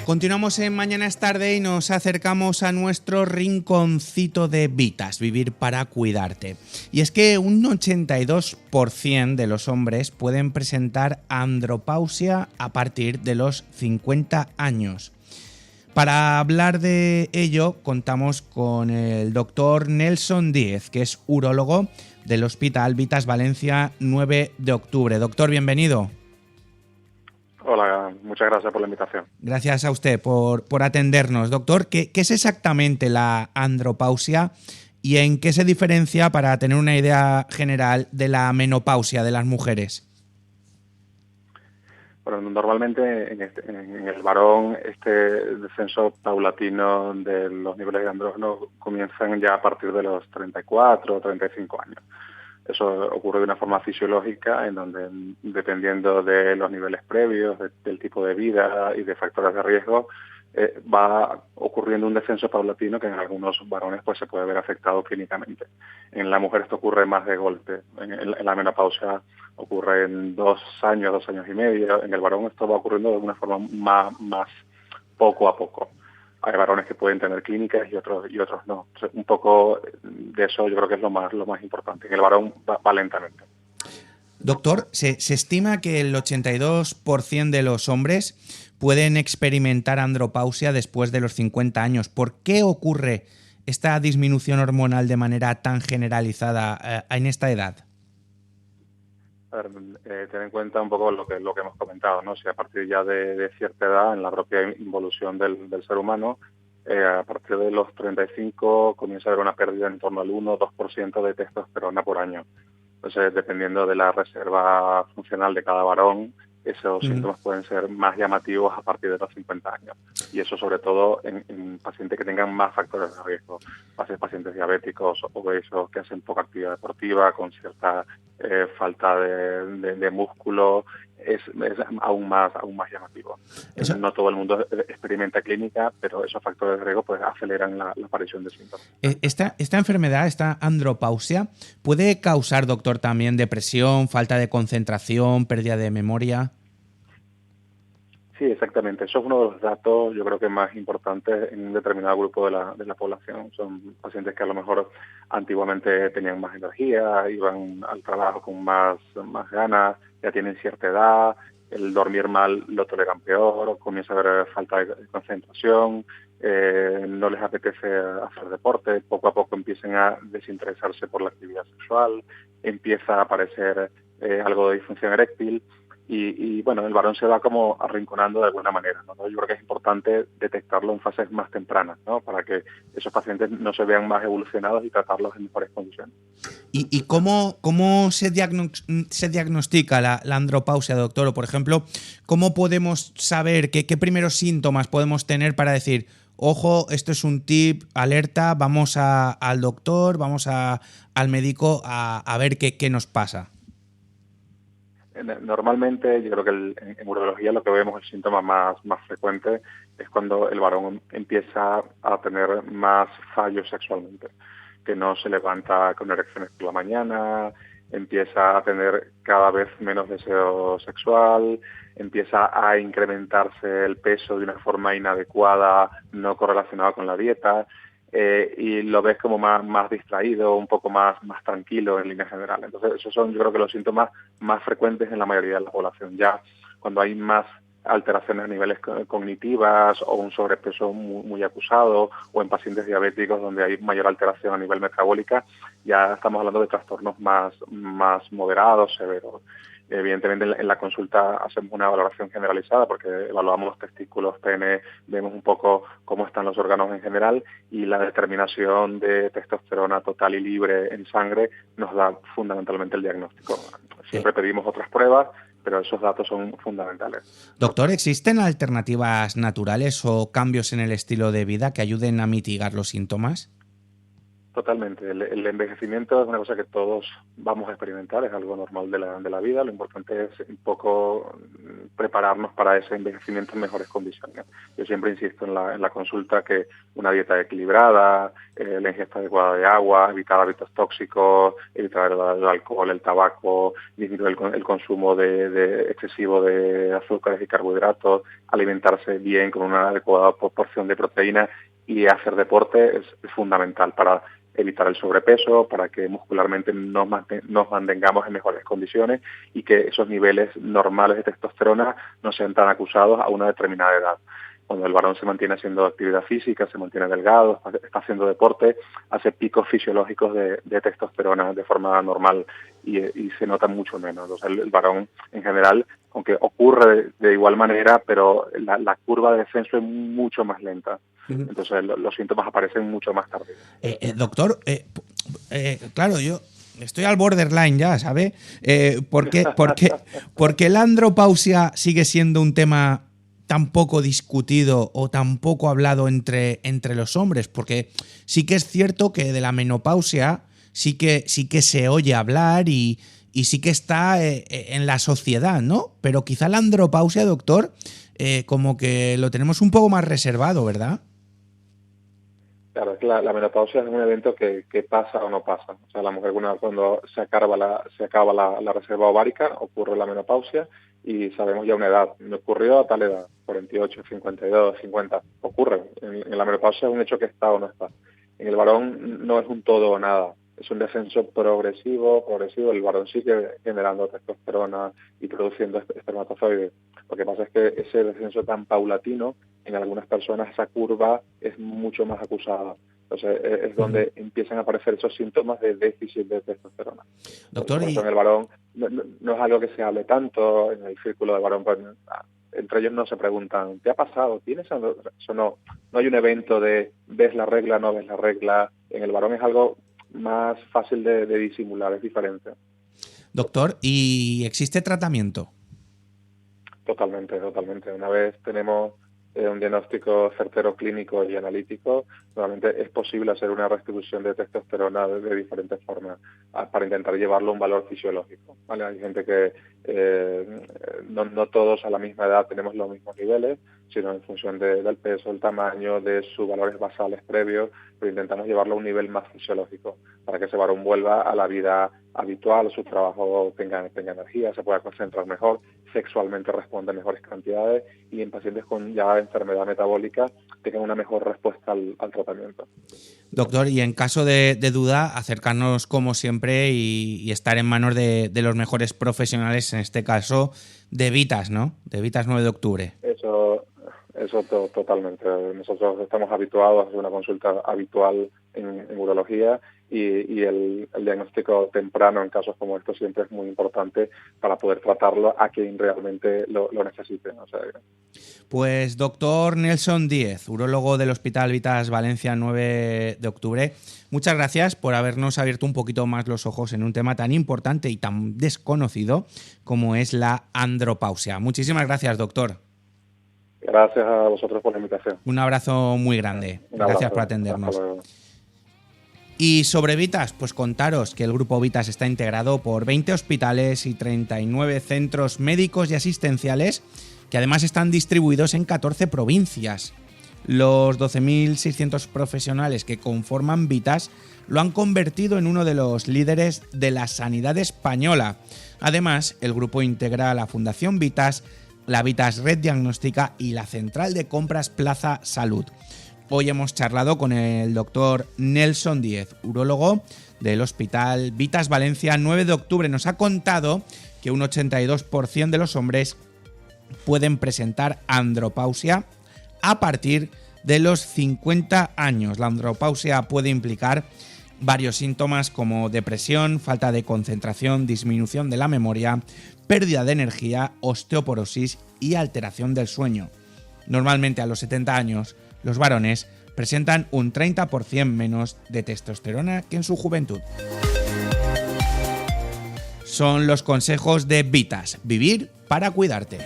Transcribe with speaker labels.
Speaker 1: Continuamos en Mañana es tarde y nos acercamos a nuestro rinconcito de Vitas, vivir para cuidarte. Y es que un 82% de los hombres pueden presentar andropausia a partir de los 50 años. Para hablar de ello contamos con el doctor Nelson Díez, que es urólogo del Hospital Vitas Valencia 9 de octubre. Doctor, bienvenido.
Speaker 2: Hola, muchas gracias por la invitación.
Speaker 1: Gracias a usted por atendernos. Doctor, ¿qué es exactamente la andropausia y en qué se diferencia, para tener una idea general, de la menopausia de las mujeres?
Speaker 2: Bueno, normalmente en el varón este descenso paulatino de los niveles de andrógeno comienzan ya a partir de los 34 o 35 años. Eso ocurre de una forma fisiológica, en donde, dependiendo de los niveles previos, del tipo de vida y de factores de riesgo, va ocurriendo un descenso paulatino que en algunos varones pues se puede ver afectado clínicamente. En la mujer esto ocurre más de golpe. En la menopausia ocurre en 2 años, 2 años y medio. En el varón esto va ocurriendo de una forma más poco a poco. Hay varones que pueden tener clínicas y otros no. Un poco de eso yo creo que es lo más importante. En el varón va lentamente.
Speaker 1: Doctor, se estima que el 82% de los hombres pueden experimentar andropausia después de los 50 años. ¿Por qué ocurre esta disminución hormonal de manera tan generalizada en esta edad?
Speaker 2: A ver, ten en cuenta un poco lo que hemos comentado, ¿no? Si a partir ya de cierta edad, en la propia involución del ser humano, a partir de los 35 comienza a haber una pérdida en torno al 1-2% de testosterona por año. Entonces, dependiendo de la reserva funcional de cada varón, esos síntomas pueden ser más llamativos a partir de los 50 años. Y eso sobre todo en pacientes que tengan más factores de riesgo, pacientes diabéticos, obesos, que hacen poca actividad deportiva, con cierta falta de músculo, es aún más llamativo. No todo el mundo experimenta clínica, pero esos factores de riesgo pues aceleran la aparición de síntomas.
Speaker 1: Esta enfermedad, esta andropausia, ¿puede causar, doctor, también depresión, falta de concentración, pérdida de memoria?
Speaker 2: Sí, exactamente. Eso es uno de los datos, yo creo que más importantes en un determinado grupo de la población. Son pacientes que a lo mejor antiguamente tenían más energía, iban al trabajo con más ganas, ya tienen cierta edad, el dormir mal lo toleran peor, comienza a haber falta de concentración, no les apetece hacer deporte, poco a poco empiezan a desinteresarse por la actividad sexual, empieza a aparecer algo de disfunción eréctil. Y bueno, el varón se va como arrinconando de alguna manera, ¿no? Yo creo que es importante detectarlo en fases más tempranas, ¿no? Para que esos pacientes no se vean más evolucionados y tratarlos en mejores condiciones.
Speaker 1: ¿Y cómo se diagnostica la andropausia, doctor? O, por ejemplo, ¿cómo podemos saber qué primeros síntomas podemos tener para decir, ojo, esto es un tip, alerta, vamos al doctor, vamos al médico a ver qué nos pasa?
Speaker 2: Normalmente, yo creo que en urología lo que vemos, el síntoma más frecuente, es cuando el varón empieza a tener más fallos sexualmente, que no se levanta con erecciones por la mañana, empieza a tener cada vez menos deseo sexual, empieza a incrementarse el peso de una forma inadecuada, no correlacionada con la dieta, y lo ves como más distraído, un poco más tranquilo en línea general. Entonces, esos son, yo creo que los síntomas más frecuentes en la mayoría de la población. Ya cuando hay más alteraciones a niveles cognitivas o un sobrepeso muy acusado, o en pacientes diabéticos donde hay mayor alteración a nivel metabólica, ya estamos hablando de trastornos más moderados, severos. Evidentemente en la consulta hacemos una valoración generalizada porque evaluamos los testículos, pene, vemos un poco cómo están los órganos en general, y la determinación de testosterona total y libre en sangre nos da fundamentalmente el diagnóstico. Siempre pedimos otras pruebas, pero esos datos son fundamentales.
Speaker 1: Doctor, ¿existen alternativas naturales o cambios en el estilo de vida que ayuden a mitigar los síntomas?
Speaker 2: Totalmente. El envejecimiento es una cosa que todos vamos a experimentar, es algo normal de la vida. Lo importante es un poco prepararnos para ese envejecimiento en mejores condiciones. Yo siempre insisto en la consulta que una dieta equilibrada, la ingesta adecuada de agua, evitar hábitos tóxicos, evitar el alcohol, el tabaco, disminuir el consumo de excesivo de azúcares y carbohidratos, alimentarse bien con una adecuada proporción de proteína y hacer deporte es fundamental para evitar el sobrepeso, para que muscularmente nos mantengamos en mejores condiciones y que esos niveles normales de testosterona no sean tan acusados a una determinada edad. Cuando el varón se mantiene haciendo actividad física, se mantiene delgado, está haciendo deporte, hace picos fisiológicos de testosterona de forma normal y se nota mucho menos. O sea, el varón en general, aunque ocurre de igual manera, pero la curva de descenso es mucho más lenta. Entonces los síntomas aparecen mucho más tarde.
Speaker 1: Doctor, claro, yo estoy al borderline ya, ¿sabe? ¿Por qué la andropausia sigue siendo un tema tan poco discutido o tan poco hablado entre los hombres? Porque sí que es cierto que de la menopausia sí que se oye hablar y sí que está en la sociedad, ¿no? Pero quizá la andropausia, doctor, como que lo tenemos un poco más reservado, ¿verdad?
Speaker 2: Claro, es que la menopausia es un evento que pasa o no pasa. O sea, la mujer cuando se acaba la reserva ovárica, ocurre la menopausia y sabemos ya una edad. Me ocurrió a tal edad, 48, 52, 50. Ocurre. En la menopausia es un hecho que está o no está. En el varón no es un todo o nada. Es un descenso progresivo. El varón sigue generando testosterona y produciendo espermatozoides. Lo que pasa es que ese descenso tan paulatino, en algunas personas esa curva es mucho más acusada. Entonces es donde empiezan a aparecer esos síntomas de déficit de testosterona.
Speaker 1: Doctor,
Speaker 2: en el varón no es algo que se hable tanto en el círculo de varón. Pues, entre ellos no se preguntan, ¿te ha pasado? ¿Tienes eso? No hay un evento de ves la regla, no ves la regla. En el varón es algo más fácil de disimular, es diferente.
Speaker 1: Doctor, ¿y existe tratamiento?
Speaker 2: Totalmente. Una vez tenemos un diagnóstico certero clínico y analítico, normalmente es posible hacer una restitución de testosterona de diferentes formas para intentar llevarlo a un valor fisiológico, ¿vale? Hay gente que no todos a la misma edad tenemos los mismos niveles, sino en función del peso, el tamaño, de sus valores basales previos, pero intentamos llevarlo a un nivel más fisiológico para que ese varón vuelva a la vida habitual, su trabajo tenga energía, se pueda concentrar mejor, sexualmente responda en mejores cantidades y en pacientes con ya enfermedad metabólica tengan una mejor respuesta al tratamiento.
Speaker 1: Doctor, y en caso de duda, acercarnos como siempre y estar en manos de los mejores profesionales, en este caso de Vitas, ¿no? De Vitas 9 de octubre.
Speaker 2: Eso totalmente. Nosotros estamos habituados a hacer una consulta habitual en urología y el diagnóstico temprano en casos como estos siempre es muy importante para poder tratarlo a quien realmente lo necesite. O sea,
Speaker 1: pues doctor Nelson Díez, urólogo del Hospital Vitas Valencia 9 de octubre, muchas gracias por habernos abierto un poquito más los ojos en un tema tan importante y tan desconocido como es la andropausia. Muchísimas gracias, doctor.
Speaker 2: Gracias a vosotros por la invitación.
Speaker 1: Un abrazo muy grande. Gracias por atendernos. Y sobre Vitas, pues contaros que el grupo Vitas está integrado por 20 hospitales y 39 centros médicos y asistenciales que además están distribuidos en 14 provincias. Los 12.600 profesionales que conforman Vitas lo han convertido en uno de los líderes de la sanidad española. Además, el grupo integra la Fundación Vitas, la Vitas Red Diagnóstica y la Central de Compras Plaza Salud. Hoy hemos charlado con el doctor Nelson Díez, urólogo del Hospital Vitas Valencia 9 de octubre. Nos ha contado que un 82% de los hombres pueden presentar andropausia a partir de los 50 años. La andropausia puede implicar varios síntomas como depresión, falta de concentración, disminución de la memoria, pérdida de energía, osteoporosis y alteración del sueño. Normalmente a los 70 años, los varones presentan un 30% menos de testosterona que en su juventud. Son los consejos de Vitas, vivir para cuidarte.